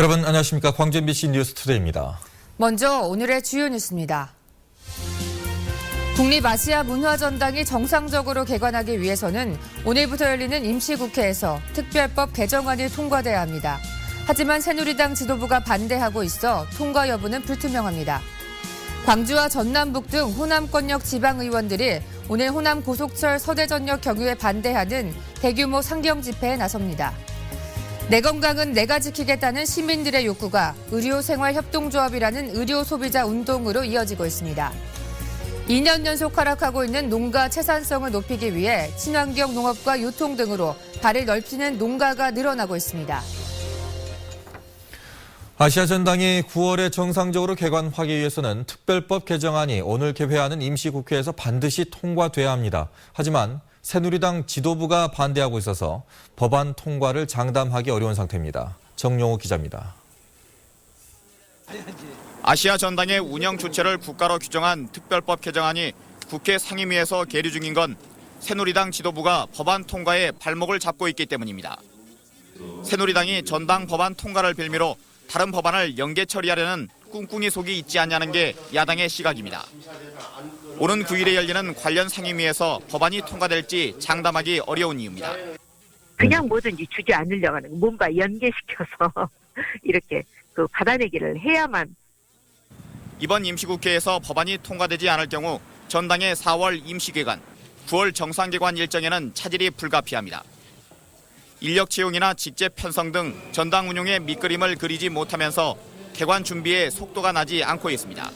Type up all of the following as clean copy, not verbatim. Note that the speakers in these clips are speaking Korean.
여러분 안녕하십니까. 광주 MBC 뉴스투데이입니다. 먼저 오늘의 주요 뉴스입니다. 국립아시아문화전당이 정상적으로 개관하기 위해서는 오늘부터 열리는 임시국회에서 특별법 개정안이 통과돼야 합니다. 하지만 새누리당 지도부가 반대하고 있어 통과 여부는 불투명합니다. 광주와 전남북 등 호남권역 지방의원들이 오늘 호남 고속철 서대전역 경유에 반대하는 대규모 상경 집회에 나섭니다. 내 건강은 내가 지키겠다는 시민들의 욕구가 의료생활협동조합이라는 의료소비자 운동으로 이어지고 있습니다. 2년 연속 하락하고 있는 농가 채산성을 높이기 위해 친환경 농업과 유통 등으로 발을 넓히는 농가가 늘어나고 있습니다. 아시아전당이 9월에 정상적으로 개관하기 위해서는 특별법 개정안이 오늘 개회하는 임시국회에서 반드시 통과돼야 합니다. 하지만 새누리당 지도부가 반대하고 있어서 법안 통과를 장담하기 어려운 상태입니다. 정용호 기자입니다. 아시아전당의 운영 주체를 국가로 규정한 특별법 개정안이 국회 상임위에서 계류 중인 건 새누리당 지도부가 법안 통과에 발목을 잡고 있기 때문입니다. 새누리당이 전당 법안 통과를 빌미로 다른 법안을 연계 처리하려는 꿍꿍이 속이 있지 않냐는 게 야당의 시각입니다. 오는 9일에 열리는 관련 상임위에서 법안이 통과될지 장담하기 어려운 이유입니다. 그냥 뭐든지 주지 않으려고 하는 거, 뭔가 연계시켜서 이렇게 받아내기를 해야만. 이번 임시국회에서 법안이 통과되지 않을 경우 전당의 4월 임시개관, 9월 정상개관 일정에는 차질이 불가피합니다. 인력 채용이나 직제 편성 등 전당 운용의 밑그림을 그리지 못하면서 개관 준비에 속도가 나지 않고 있습니다.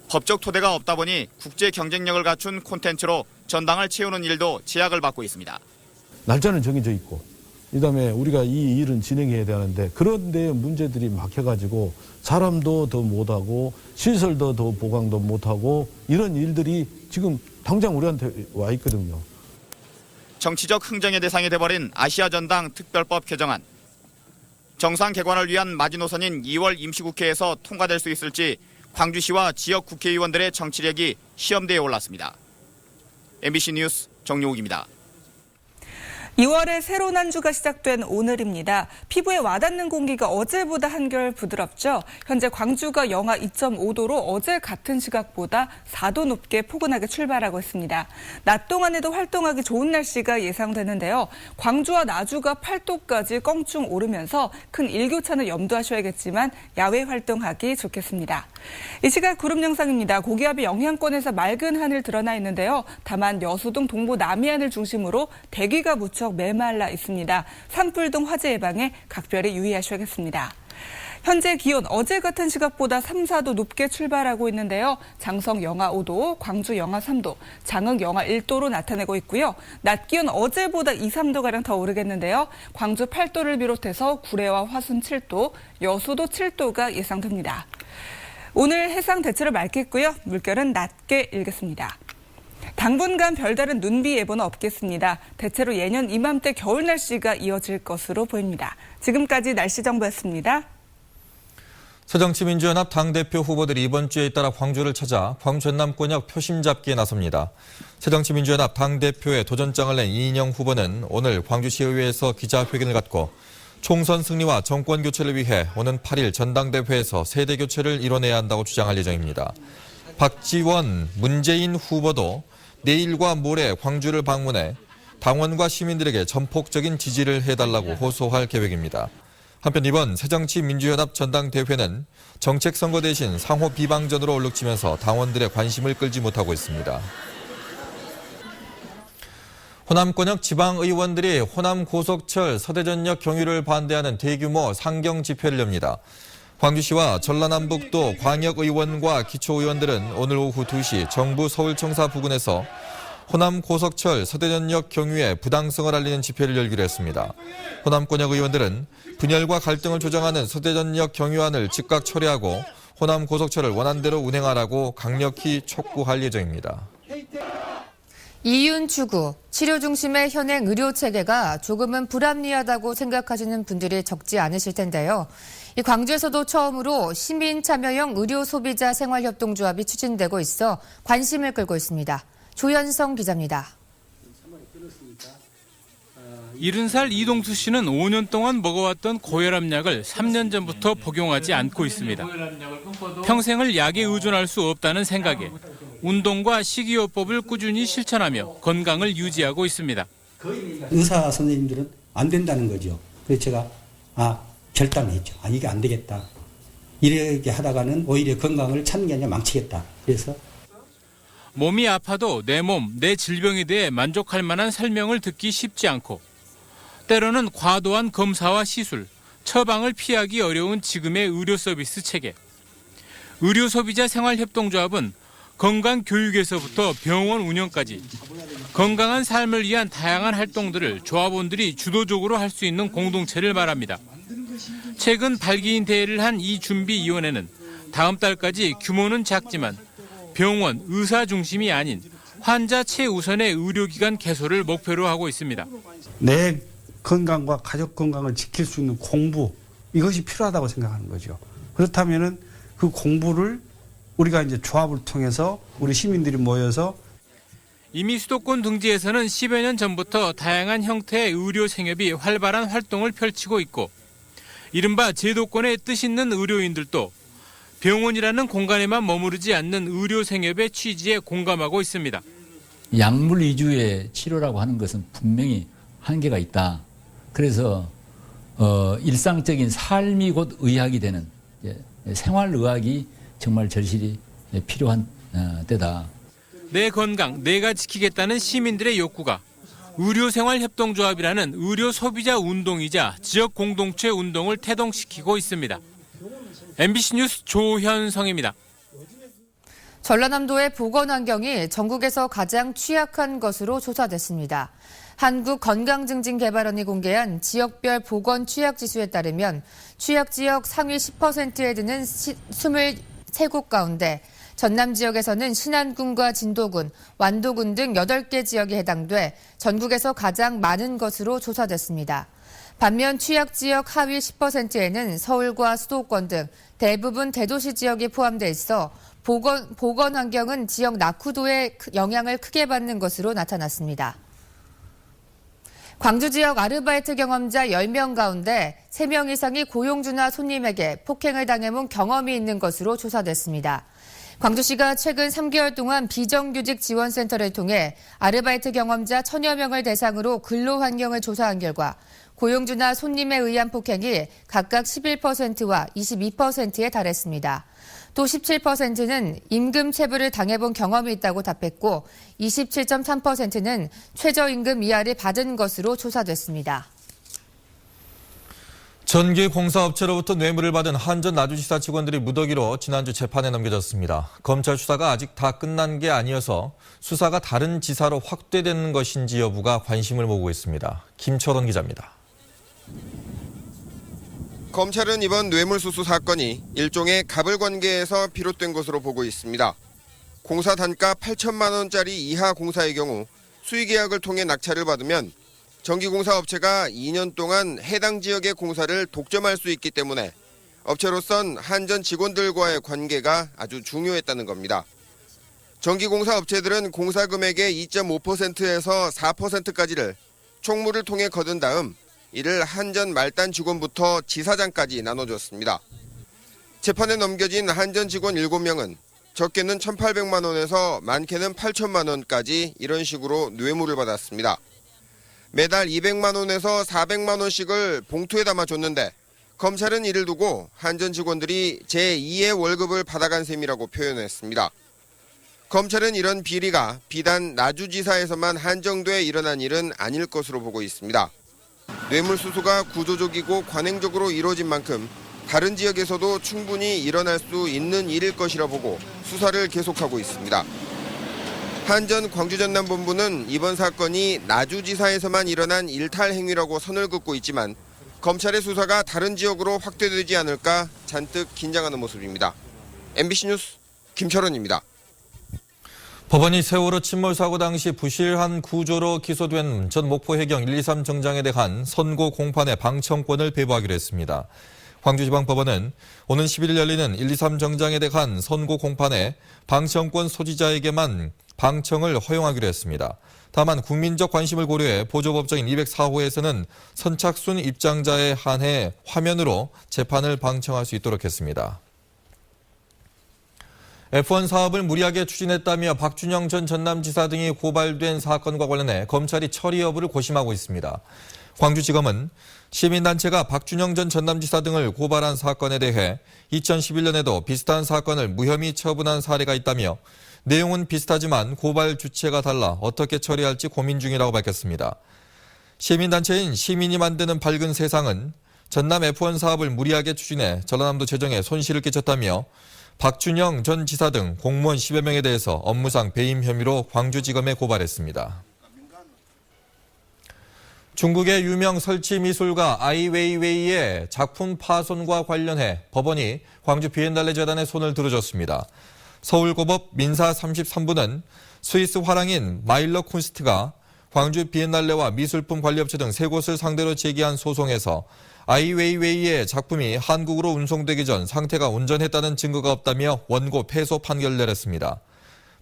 법적 토대가 없다 보니 국제 경쟁력을 갖춘 콘텐츠로 전당을 채우는 일도 제약을 받고 있습니다. 날짜는 정해져 있고 그다음에 우리가 이 일은 진행해야 되는데 그런데 문제들이 막혀가지고 사람도 더 못하고 시설도 더 보강도 못하고 이런 일들이 지금 당장 우리한테 와 있거든요. 정치적 흥정의 대상이 돼버린 아시아전당 특별법 개정안. 정상 개관을 위한 마지노선인 2월 임시국회에서 통과될 수 있을지 광주시와 지역 국회의원들의 정치력이 시험대에 올랐습니다. MBC 뉴스 정용욱입니다. 2월에 새로운 한 주가 시작된 오늘입니다. 피부에 와닿는 공기가 어제보다 한결 부드럽죠. 현재 광주가 영하 2.5도로 어제 같은 시각보다 4도 높게 포근하게 출발하고 있습니다. 낮 동안에도 활동하기 좋은 날씨가 예상되는데요. 광주와 나주가 8도까지 껑충 오르면서 큰 일교차는 염두하셔야겠지만 야외 활동하기 좋겠습니다. 이 시각 구름 영상입니다. 고기압이 영향권에서 맑은 하늘 드러나 있는데요. 다만 여수 등 동부 남해안을 중심으로 대기가 무척 메말라 있습니다. 산불 등 화재 예방에 각별히 유의하셔야겠습니다. 현재 기온 어제 같은 시각보다 3, 4도 높게 출발하고 있는데요. 장성 영하 5도, 광주 영하 3도, 장흥 영하 1도로 나타내고 있고요. 낮 기온 어제보다 2, 3도가량 더 오르겠는데요. 광주 8도를 비롯해서 구례와 화순 7도, 여수도 7도가 예상됩니다. 오늘 해상 대체로 맑겠고요. 물결은 낮게 일겠습니다. 당분간 별다른 눈비 예보는 없겠습니다. 대체로 예년 이맘때 겨울 날씨가 이어질 것으로 보입니다. 지금까지 날씨 정보였습니다. 새정치민주연합 당대표 후보들이 이번 주에 잇따라 광주를 찾아 광주 전남권역 표심 잡기에 나섭니다. 새정치민주연합 당대표의 도전장을 낸 이인영 후보는 오늘 광주시의회에서 기자회견을 갖고 총선 승리와 정권 교체를 위해 오는 8일 전당대회에서 세대 교체를 이뤄내야 한다고 주장할 예정입니다. 박지원, 문재인 후보도 내일과 모레 광주를 방문해 당원과 시민들에게 전폭적인 지지를 해달라고 호소할 계획입니다. 한편 이번 새정치민주연합 전당대회는 정책선거 대신 상호 비방전으로 얼룩지면서 당원들의 관심을 끌지 못하고 있습니다. 호남권역 지방의원들이 호남 고속철 서대전역 경유를 반대하는 대규모 상경 집회를 엽니다. 광주시와 전라남북도 광역의원과 기초의원들은 오늘 오후 2시 정부 서울청사 부근에서 호남 고속철 서대전역 경유의 부당성을 알리는 집회를 열기로 했습니다. 호남권역 의원들은 분열과 갈등을 조장하는 서대전역 경유안을 즉각 처리하고 호남 고속철을 원안대로 운행하라고 강력히 촉구할 예정입니다. 이윤 추구, 치료 중심의 현행 의료 체계가 조금은 불합리하다고 생각하시는 분들이 적지 않으실 텐데요. 이 광주에서도 처음으로 시민 참여형 의료 소비자 생활협동조합이 추진되고 있어 관심을 끌고 있습니다. 조현성 기자입니다. 70살 이동수 씨는 5년 동안 먹어왔던 고혈압 약을 3년 전부터 복용하지 않고 있습니다. 평생을 약에 의존할 수 없다는 생각에 운동과 식이요법을 꾸준히 실천하며 건강을 유지하고 있습니다. 의사 선생님들은 안 된다는 거죠. 그래서 제가 결단했죠. 이게 안 되겠다. 이렇게 하다가는 오히려 건강을 찾는 게 아니라 망치겠다. 그래서 몸이 아파도 내 몸, 내 질병에 대해 만족할 만한 설명을 듣기 쉽지 않고 때로는 과도한 검사와 시술, 처방을 피하기 어려운 지금의 의료 서비스 체계. 의료소비자 생활협동조합은 건강교육에서부터 병원 운영까지 건강한 삶을 위한 다양한 활동들을 조합원들이 주도적으로 할 수 있는 공동체를 말합니다. 최근 발기인 대회를 한 이 준비위원회는 다음 달까지 규모는 작지만 병원, 의사 중심이 아닌 환자 최우선의 의료기관 개소를 목표로 하고 있습니다. 내 건강과 가족 건강을 지킬 수 있는 공부, 이것이 필요하다고 생각하는 거죠. 그렇다면은 그 공부를 우리가 이제 조합을 통해서 우리 시민들이 모여서 이미 수도권 등지에서는 10여 년 전부터 다양한 형태의 의료 생협이 활발한 활동을 펼치고 있고 이른바 제도권의 뜻 있는 의료인들도 병원이라는 공간에만 머무르지 않는 의료 생협의 취지에 공감하고 있습니다. 약물 위주의 치료라고 하는 것은 분명히 한계가 있다. 그래서 일상적인 삶이 곧 의학이 되는 생활의학이 정말 절실히 필요한 때다. 내 건강 내가 지키겠다는 시민들의 욕구가 의료생활협동조합이라는 의료소비자 운동이자 지역공동체 운동을 태동시키고 있습니다. MBC 뉴스 조현성입니다. 전라남도의 보건환경이 전국에서 가장 취약한 것으로 조사됐습니다. 한국건강증진개발원이 공개한 지역별 보건 취약지수에 따르면 취약지역 상위 10%에 드는 23곳 가운데 전남 지역에서는 신안군과 진도군, 완도군 등 8개 지역이 해당돼 전국에서 가장 많은 것으로 조사됐습니다. 반면 취약지역 하위 10%에는 서울과 수도권 등 대부분 대도시 지역이 포함돼 있어 보건 환경은 지역 낙후도에 영향을 크게 받는 것으로 나타났습니다. 광주 지역 아르바이트 경험자 10명 가운데 3명 이상이 고용주나 손님에게 폭행을 당해본 경험이 있는 것으로 조사됐습니다. 광주시가 최근 3개월 동안 비정규직 지원센터를 통해 아르바이트 경험자 1000여 명을 대상으로 근로 환경을 조사한 결과 고용주나 손님에 의한 폭행이 각각 11%와 22%에 달했습니다. 또 17%는 임금 체불을 당해본 경험이 있다고 답했고 27.3%는 최저임금 이하를 받은 것으로 조사됐습니다. 전기 공사업체로부터 뇌물을 받은 한전 나주지사 직원들이 무더기로 지난주 재판에 넘겨졌습니다. 검찰 수사가 아직 다 끝난 게 아니어서 수사가 다른 지사로 확대되는 것인지 여부가 관심을 모으고 있습니다. 김철원 기자입니다. 검찰은 이번 뇌물수수 사건이 일종의 가불관계에서 비롯된 것으로 보고 있습니다. 공사 단가 8천만 원짜리 이하 공사의 경우 수의계약을 통해 낙찰을 받으면 전기공사 업체가 2년 동안 해당 지역의 공사를 독점할 수 있기 때문에 업체로선 한전 직원들과의 관계가 아주 중요했다는 겁니다. 전기공사 업체들은 공사 금액의 2.5%에서 4%까지를 총무를 통해 거둔 다음 이를 한전 말단 직원부터 지사장까지 나눠줬습니다. 재판에 넘겨진 한전 직원 7명은 적게는 1,800만 원에서 많게는 8천만 원까지 이런 식으로 뇌물을 받았습니다. 매달 200만 원에서 400만 원씩을 봉투에 담아줬는데 검찰은 이를 두고 한전 직원들이 제2의 월급을 받아간 셈이라고 표현했습니다. 검찰은 이런 비리가 비단 나주지사에서만 한정돼 일어난 일은 아닐 것으로 보고 있습니다. 뇌물수수가 구조적이고 관행적으로 이루어진 만큼 다른 지역에서도 충분히 일어날 수 있는 일일 것이라 보고 수사를 계속하고 있습니다. 한전 광주전남본부는 이번 사건이 나주지사에서만 일어난 일탈 행위라고 선을 긋고 있지만 검찰의 수사가 다른 지역으로 확대되지 않을까 잔뜩 긴장하는 모습입니다. MBC 뉴스 김철원입니다. 법원이 세월호 침몰 사고 당시 부실한 구조로 기소된 전 목포해경 123 정장에 대한 선고 공판의 방청권을 배부하기로 했습니다. 광주지방법원은 오는 11일 열리는 123 정장에 대한 선고 공판에 방청권 소지자에게만 방청을 허용하기로 했습니다. 다만 국민적 관심을 고려해 보조법정인 204호에서는 선착순 입장자에 한해 화면으로 재판을 방청할 수 있도록 했습니다. F1 사업을 무리하게 추진했다며 박준영 전 전남지사 등이 고발된 사건과 관련해 검찰이 처리 여부를 고심하고 있습니다. 광주지검은 시민단체가 박준영 전 전남지사 등을 고발한 사건에 대해 2011년에도 비슷한 사건을 무혐의 처분한 사례가 있다며 내용은 비슷하지만 고발 주체가 달라 어떻게 처리할지 고민 중이라고 밝혔습니다. 시민단체인 시민이 만드는 밝은 세상은 전남 F1 사업을 무리하게 추진해 전라남도 재정에 손실을 끼쳤다며 박준영 전 지사 등 공무원 10여 명에 대해서 업무상 배임 혐의로 광주지검에 고발했습니다. 중국의 유명 설치 미술가 아이웨이웨이의 작품 파손과 관련해 법원이 광주 비엔날레 재단에 손을 들어줬습니다. 서울고법 민사 33부는 스위스 화랑인 마일러 쿤스트가 광주 비엔날레와 미술품 관리업체 등 3곳을 상대로 제기한 소송에서 아이웨이웨이의 작품이 한국으로 운송되기 전 상태가 온전했다는 증거가 없다며 원고 패소 판결을 내렸습니다.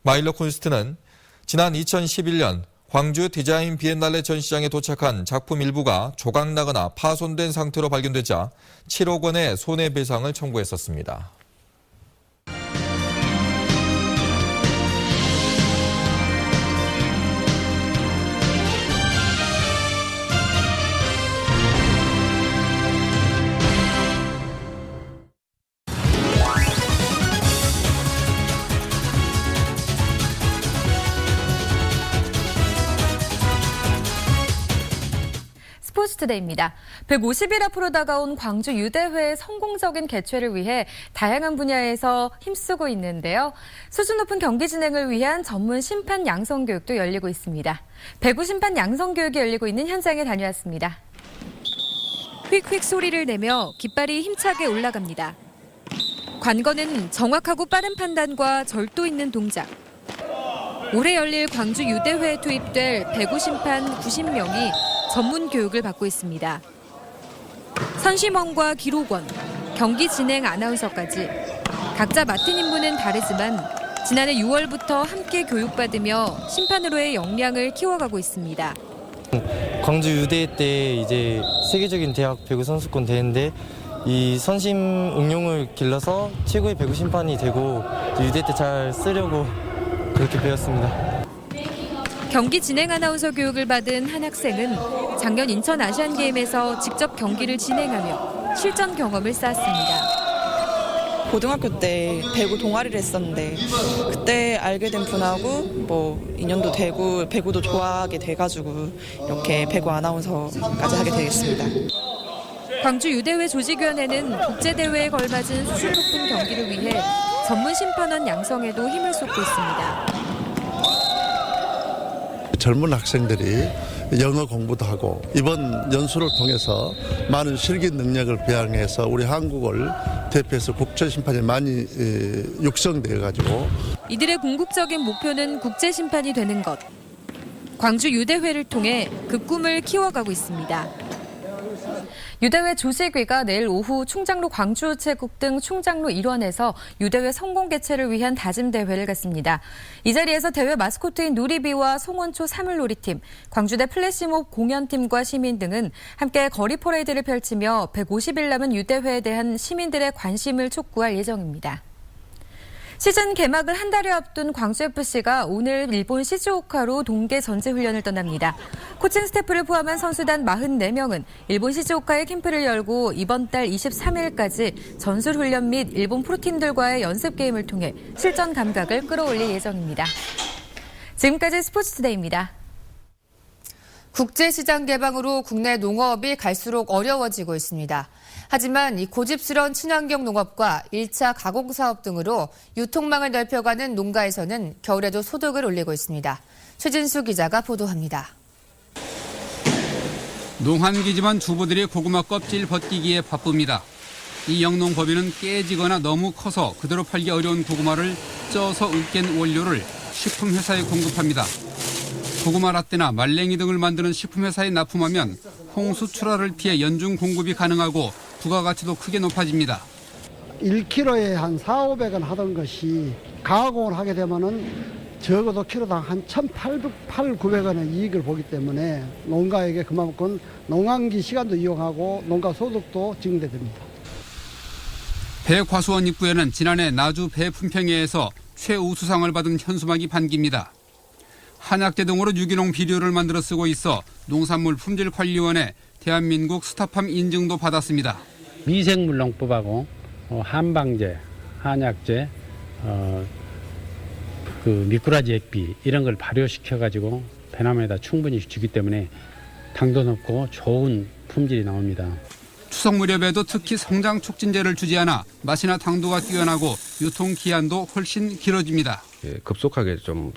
마일러 쿤스트는 지난 2011년 광주 디자인 비엔날레 전시장에 도착한 작품 일부가 조각나거나 파손된 상태로 발견되자 7억 원의 손해배상을 청구했었습니다. 스포츠투데이입니다. 150일 앞으로 다가온 광주 유대회의 성공적인 개최를 위해 다양한 분야에서 힘쓰고 있는데요. 수준 높은 경기 진행을 위한 전문 심판 양성 교육도 열리고 있습니다. 배구 심판 양성 교육이 열리고 있는 현장에 다녀왔습니다. 휙휙 소리를 내며 깃발이 힘차게 올라갑니다. 관건은 정확하고 빠른 판단과 절도 있는 동작. 올해 열릴 광주 유대회에 투입될 배구 심판 90명이 전문 교육을 받고 있습니다. 선심원과 기록원, 경기 진행 아나운서까지 각자 맡은 임무는 다르지만 지난해 6월부터 함께 교육받으며 심판으로의 역량을 키워가고 있습니다. 광주 유대회 때 이제 세계적인 대학 배구 선수권 대회인데 이 선심 응용을 길러서 최고의 배구 심판이 되고 유대회 때 잘 쓰려고 그렇게 배웠습니다. 경기 진행 아나운서 교육을 받은 한 학생은 작년 인천 아시안게임에서 직접 경기를 진행하며 실전 경험을 쌓았습니다. 고등학교 때 배구 동아리를 했었는데 그때 알게 된 분하고 뭐 인연도 되고 배구도 좋아하게 돼가지고 이렇게 배구 아나운서까지 하게 되겠습니다. 광주 유대회 조직위원회는 국제대회에 걸맞은 수준 높은 경기를 위해 전문 심판원 양성에도 힘을 쏟고 있습니다. 젊은 학생들이 영어 공부도 하고 이번 연수를 통해서 많은 실기 능력을 배양해서 우리 한국을 대표해서 국제 심판이 많이 육성되어 가지고 이들의 궁극적인 목표는 국제 심판이 되는 것. 광주 유대회를 통해 그 꿈을 키워가고 있습니다. 유대회 조직위가 내일 오후 충장로 광주우체국 등 충장로 일원에서 유대회 성공 개최를 위한 다짐 대회를 갖습니다. 이 자리에서 대회 마스코트인 누리비와 송원초 사물놀이팀, 광주대 플래시몹 공연팀과 시민 등은 함께 거리 퍼레이드를 펼치며 150일 남은 유대회에 대한 시민들의 관심을 촉구할 예정입니다. 시즌 개막을 한 달여 앞둔 광주FC가 오늘 일본 시즈오카로 동계 전지훈련을 떠납니다. 코칭 스태프를 포함한 선수단 44명은 일본 시즈오카에 캠프를 열고 이번 달 23일까지 전술훈련 및 일본 프로팀들과의 연습 게임을 통해 실전 감각을 끌어올릴 예정입니다. 지금까지 스포츠투데이입니다. 국제시장 개방으로 국내 농업이 갈수록 어려워지고 있습니다. 하지만 이 고집스러운 친환경 농업과 1차 가공 사업 등으로 유통망을 넓혀가는 농가에서는 겨울에도 소득을 올리고 있습니다. 최진수 기자가 보도합니다. 농한기지만 주부들이 고구마 껍질 벗기기에 바쁩니다. 이 영농법인은 깨지거나 너무 커서 그대로 팔기 어려운 고구마를 쪄서 으깬 원료를 식품회사에 공급합니다. 고구마 라떼나 말랭이 등을 만드는 식품회사에 납품하면 홍수 출하를 피해 연중 공급이 가능하고 부가가치도 크게 높아집니다. 1kg에 한 4, 500원 하던 것이 가공을 하게 되면은 적어도 키로당 한 1,800원의 이익을 보기 때문에 농가에게 그만큼 농한기 시간도 이용하고 농가 소득도 증대됩니다. 배과수원 입구에는 지난해 나주 배품평회에서 최우수상을 받은 현수막이 반깁니다. 한약재 등으로 유기농 비료를 만들어 쓰고 있어 농산물 품질관리원회 대한민국 스타팜 인증도 받았습니다. 미생물 농법하고 한방제, 한약재, 그 미꾸라지 액비 이런 걸 발효시켜가지고 배나무에다 충분히 주기 때문에 당도 높고 좋은 품질이 나옵니다. 추석 무렵에도 특히 성장 촉진제를 주지 않아 맛이나 당도가 뛰어나고 유통기한도 훨씬 길어집니다. 급속하게 좀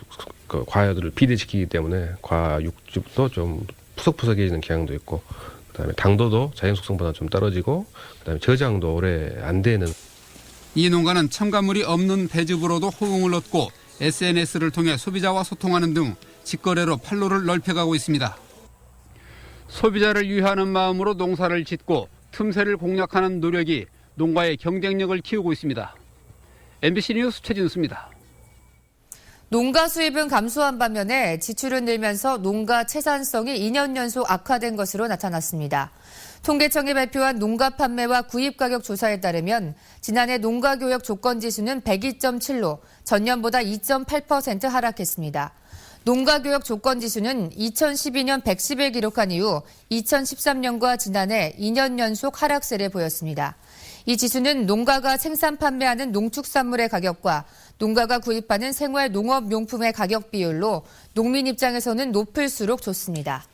과여들을 비대시키기 때문에 과 육즙도 좀 푸석푸석해지는 경향도 있고, 그다음에 당도도 자연 속성보다 좀 떨어지고, 그다음에 저장도 오래 안 되는. 이 농가는 첨가물이 없는 배즙으로도 호응을 얻고 SNS를 통해 소비자와 소통하는 등 직거래로 판로를 넓혀가고 있습니다. 소비자를 위하는 마음으로 농사를 짓고 틈새를 공략하는 노력이 농가의 경쟁력을 키우고 있습니다. MBC 뉴스 최진수입니다. 농가 수입은 감소한 반면에 지출은 늘면서 농가 채산성이 2년 연속 악화된 것으로 나타났습니다. 통계청이 발표한 농가 판매와 구입 가격 조사에 따르면 지난해 농가 교역 조건 지수는 102.7로 전년보다 2.8% 하락했습니다. 농가 교역 조건 지수는 2012년 110을 기록한 이후 2013년과 지난해 2년 연속 하락세를 보였습니다. 이 지수는 농가가 생산 판매하는 농축산물의 가격과 농가가 구입하는 생활 농업용품의 가격 비율로 농민 입장에서는 높을수록 좋습니다.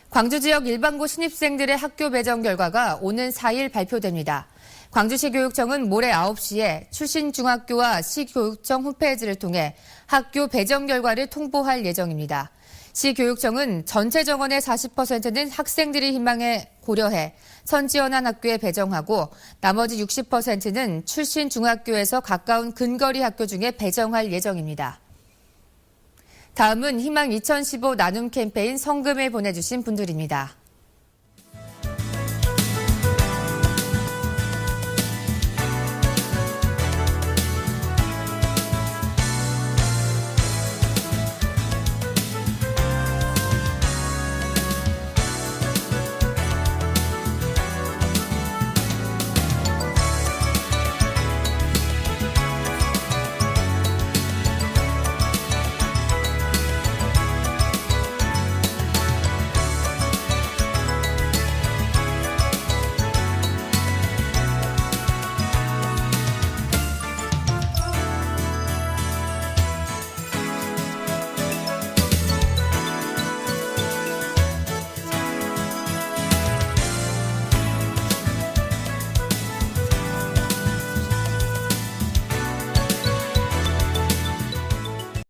광주 지역 일반고 신입생들의 학교 배정 결과가 오는 4일 발표됩니다. 광주시 교육청은 모레 9시에 출신 중학교와 시교육청 홈페이지를 통해 학교 배정 결과를 통보할 예정입니다. 시교육청은 전체 정원의 40%는 학생들이 희망에 고려해 선지원한 학교에 배정하고 나머지 60%는 출신 중학교에서 가까운 근거리 학교 중에 배정할 예정입니다. 다음은 희망 2015 나눔 캠페인 성금을 보내주신 분들입니다.